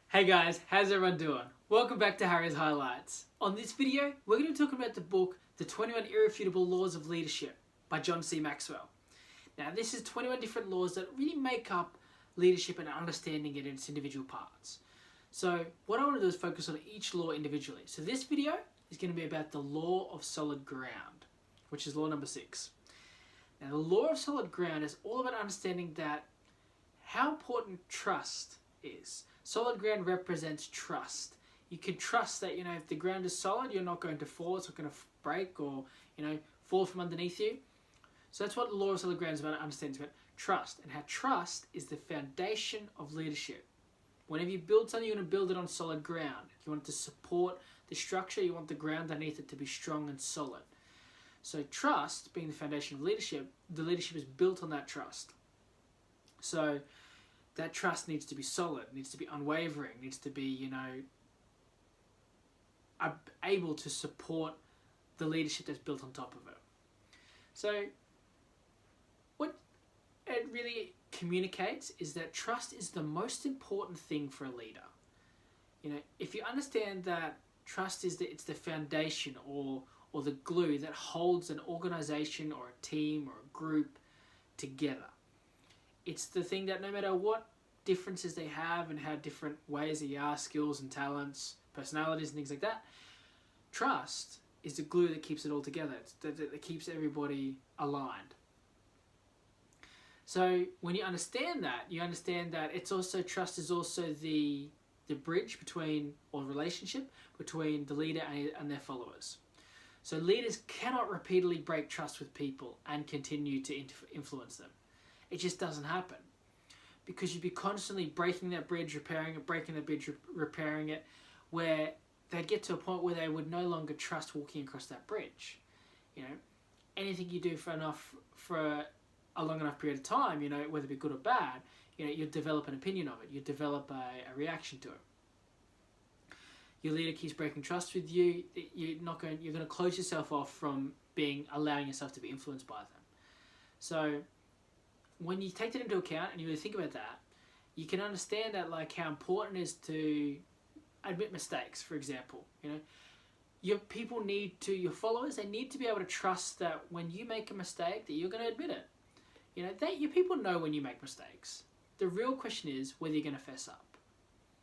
Hey guys, how's everyone doing? Welcome back to Harry's Highlights. On this video, we're going to be talking about the book, The 21 Irrefutable Laws of Leadership by John C. Maxwell. Now, this is 21 different laws that really make up leadership and understanding it in its individual parts. So, what I want to do is focus on each law individually. So, this video is going to be about the law of solid ground, which is law number 6. Now, the law of solid ground is all about understanding that how important trust is. Solid ground represents trust. You can trust that, if the ground is solid, you're not going to fall, it's not going to break or, fall from underneath you. So that's what the law of solid ground is about, understanding. It's about trust, and how trust is the foundation of leadership. Whenever you build something, you want to build it on solid ground. You want it to support the structure, you want the ground underneath it to be strong and solid. So trust, being the foundation of leadership, the leadership is built on that trust. So that trust needs to be solid, needs to be unwavering, needs to be, able to support the leadership that's built on top of it. So what it really communicates is that trust is the most important thing for a leader. If you understand that trust is it's the foundation or the glue that holds an organization or a team or a group together. It's the thing that no matter what differences they have and how different ways they are, skills and talents, personalities and things like that, trust is the glue that keeps it all together. It's that keeps everybody aligned. So when you understand that it's also, trust is also the bridge between, or relationship between the leader and their followers. So leaders cannot repeatedly break trust with people and continue to influence them. It just doesn't happen. Because you'd be constantly breaking that bridge, repairing it, breaking the bridge, repairing it, where they'd get to a point where they would no longer trust walking across that bridge. Anything you do for a long enough period of time, whether it be good or bad, you'll develop an opinion of it. You develop a reaction to it. Your leader keeps breaking trust with you. You're going to close yourself off from allowing yourself to be influenced by them. So when you take that into account and you really think about that, you can understand that, how important it is to admit mistakes. For example, your followers, they need to be able to trust that when you make a mistake, that you're going to admit it. Your people know when you make mistakes. The real question is whether you're going to fess up.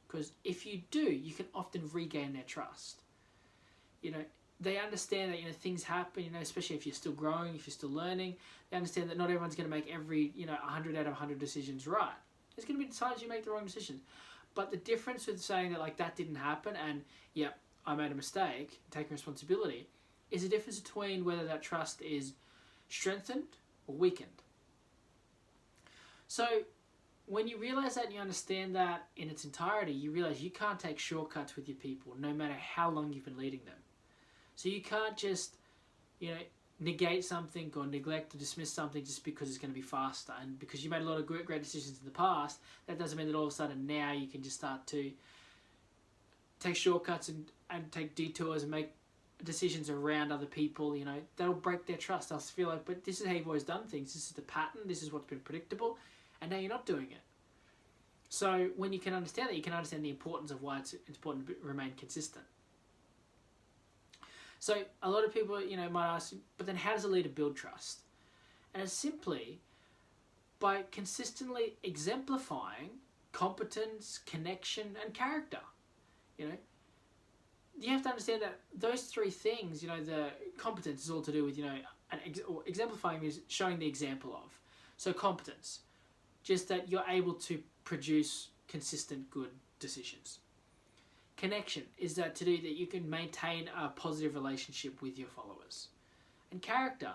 Because if you do, you can often regain their trust. They understand that, things happen, especially if you're still growing, if you're still learning. They understand that not everyone's going to make every, 100 out of 100 decisions right. There's going to be times you make the wrong decision. But the difference with saying that, that didn't happen and, I made a mistake, taking responsibility, is the difference between whether that trust is strengthened or weakened. So when you realize that and you understand that in its entirety, you realize you can't take shortcuts with your people, no matter how long you've been leading them. So you can't just, negate something or neglect or dismiss something just because it's going to be faster. And because you made a lot of great decisions in the past, that doesn't mean that all of a sudden now you can just start to take shortcuts and take detours and make decisions around other people. That'll break their trust. They'll feel like, but this is how you've always done things. This is the pattern. This is what's been predictable. And now you're not doing it. So when you can understand that, you can understand the importance of why it's important to remain consistent. So a lot of people, might ask, but then how does a leader build trust? And it's simply by consistently exemplifying competence, connection, and character. You have to understand that those three things, the competence is all to do with, exemplifying is showing the example of. So competence, just that you're able to produce consistent, good decisions. Connection is that to do that you can maintain a positive relationship with your followers. And character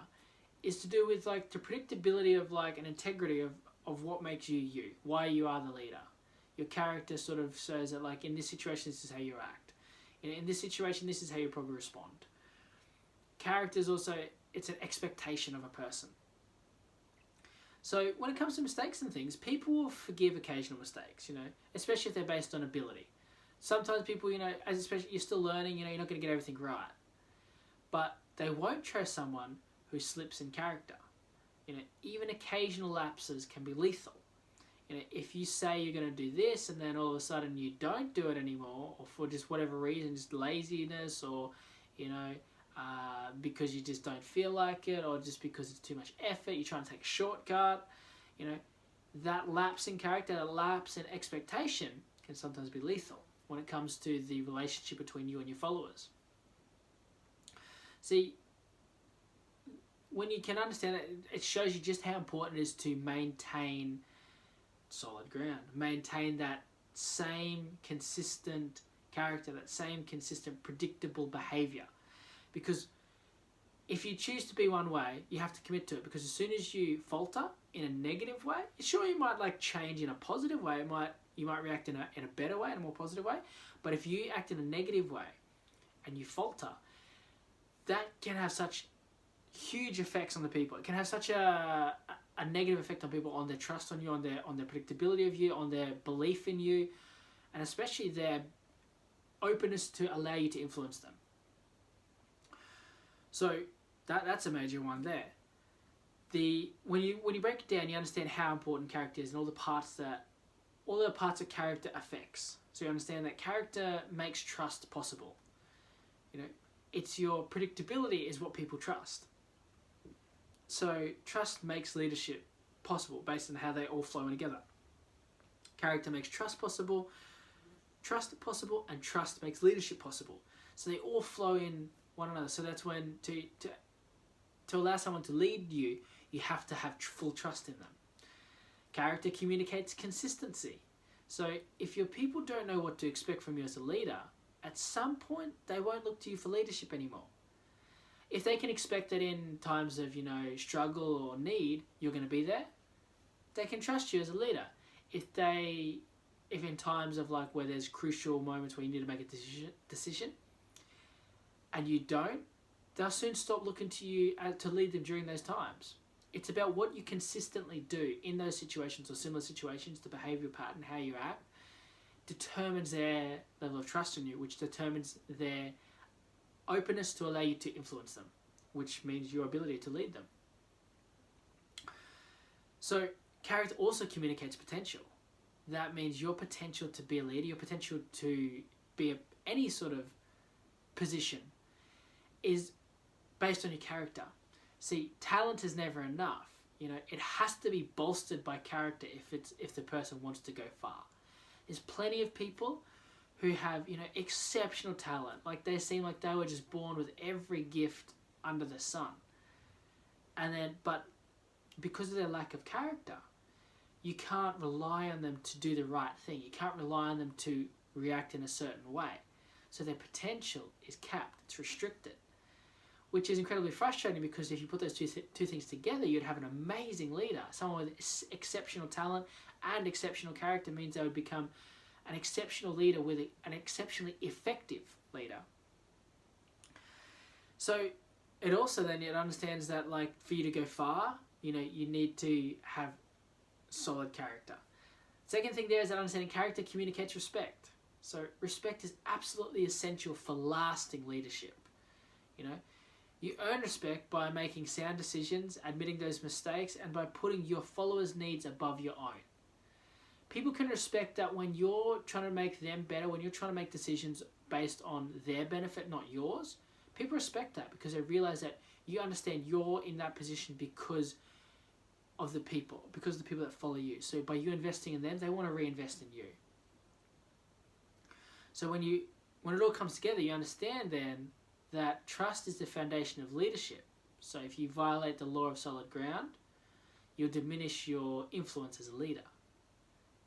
is to do with the predictability of an integrity of what makes you you, why you are the leader. Your character sort of shows that in this situation this is how you act. In this situation this is how you probably respond. Character is also, it's an expectation of a person. So when it comes to mistakes and things, people will forgive occasional mistakes, especially if they're based on ability. Sometimes people, especially you're still learning, you're not going to get everything right. But they won't trust someone who slips in character. Even occasional lapses can be lethal. if you say you're going to do this and then all of a sudden you don't do it anymore, or for just whatever reason, just laziness, or because you just don't feel like it, or just because it's too much effort, you're trying to take a shortcut, that lapse in character, that lapse in expectation can sometimes be lethal when it comes to the relationship between you and your followers. See, when you can understand it, it shows you just how important it is to maintain solid ground, maintain that same consistent character, that same consistent predictable behavior. Because if you choose to be one way, you have to commit to it, because as soon as you falter in a negative way, sure, you might change in a positive way, you might react in a better way, in a more positive way, but if you act in a negative way and you falter, that can have such huge effects on the people. It can have such a negative effect on people, on their trust on you, on their predictability of you, on their belief in you, and especially their openness to allow you to influence them. So that's a major one there. When you break it down, you understand how important character is and all the parts of character affects. So you understand that character makes trust possible. It's your predictability is what people trust. So trust makes leadership possible based on how they all flow together. Character makes trust possible, and trust makes leadership possible. So they all flow in one another. So that's when to allow someone to lead you, you have to have full trust in them. Character communicates consistency. So if your people don't know what to expect from you as a leader, at some point they won't look to you for leadership anymore. If they can expect that in times of, struggle or need, you're going to be there, they can trust you as a leader. If in times of where there's crucial moments where you need to make a decision and you don't, they'll soon stop looking to you to lead them during those times. It's about what you consistently do in those situations or similar situations. The behavioural pattern, how you act, determines their level of trust in you, which determines their openness to allow you to influence them, which means your ability to lead them. So character also communicates potential. That means your potential to be a leader, your potential to be any sort of position is based on your character. See, talent is never enough. It has to be bolstered by character if the person wants to go far. There's plenty of people who have, exceptional talent. They seem like they were just born with every gift under the sun. But because of their lack of character, you can't rely on them to do the right thing. You can't rely on them to react in a certain way. So their potential is capped, it's restricted, which is incredibly frustrating, because if you put those two things together, you'd have an amazing leader. Someone with exceptional talent and exceptional character means they would become an exceptional leader with an exceptionally effective leader. So it also then it understands that for you to go far, you need to have solid character. Second thing there is that understanding character communicates respect. So respect is absolutely essential for lasting leadership. You earn respect by making sound decisions, admitting those mistakes, and by putting your followers' needs above your own. People can respect that when you're trying to make them better, when you're trying to make decisions based on their benefit, not yours. People respect that because they realize that you understand you're in that position because of the people that follow you. So by you investing in them, they want to reinvest in you. So when it all comes together, you understand then that trust is the foundation of leadership. So if you violate the law of solid ground, you'll diminish your influence as a leader.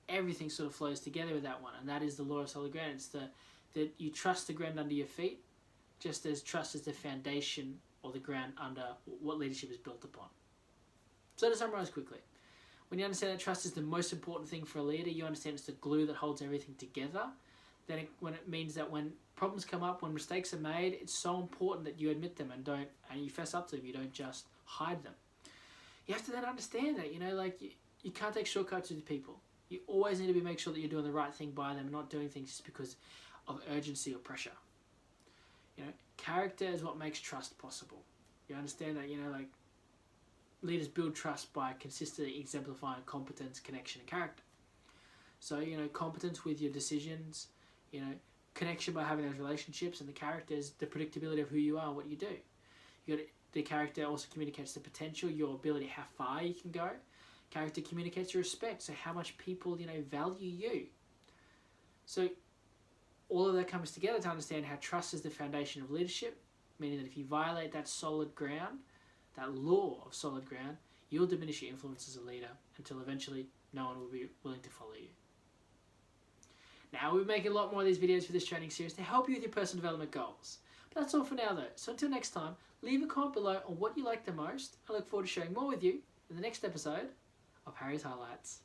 Everything sort of flows together with that one, and that is the law of solid ground. It's that you trust the ground under your feet, just as trust is the foundation or the ground under what leadership is built upon. So to summarize quickly, when you understand that trust is the most important thing for a leader, you understand it's the glue that holds everything together. When it means that when problems come up, when mistakes are made, it's so important that you admit them and you fess up to them. You don't just hide them. You have to then understand that you can't take shortcuts with people. You always need to make sure that you're doing the right thing by them and not doing things just because of urgency or pressure. Character is what makes trust possible. You understand that, leaders build trust by consistently exemplifying competence, connection, and character. So, competence with your decisions, connection by having those relationships, and the characters, the predictability of who you are, what you do. The character also communicates the potential, your ability, how far you can go. Character communicates your respect, so how much people, value you. So all of that comes together to understand how trust is the foundation of leadership, meaning that if you violate that solid ground, that law of solid ground, you'll diminish your influence as a leader until eventually no one will be willing to follow you. Now, we'll make a lot more of these videos for this training series to help you with your personal development goals. But that's all for now though. So until next time, leave a comment below on what you like the most. I look forward to sharing more with you in the next episode of Harry's Highlights.